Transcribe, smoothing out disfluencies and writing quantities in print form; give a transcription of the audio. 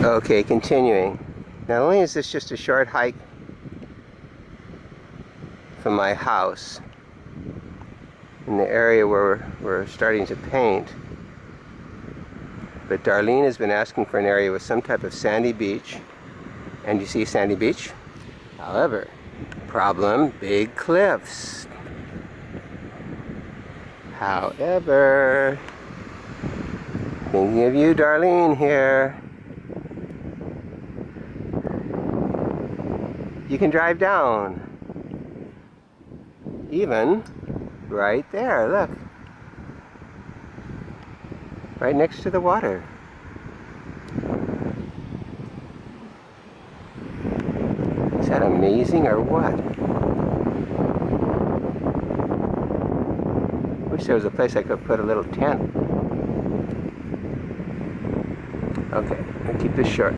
Okay, continuing. Not only is this just a short hike from my house in the area where we're starting to paint, but Darlene has been asking for an area with some type of sandy beach. And you see sandy beach? However, problem, big cliffs. However, thinking of you, Darlene, here. You can drive down. Even right there, look. Right next to the water. Is that amazing or what? Wish there was a place I could put a little tent. Okay, I'll keep this short.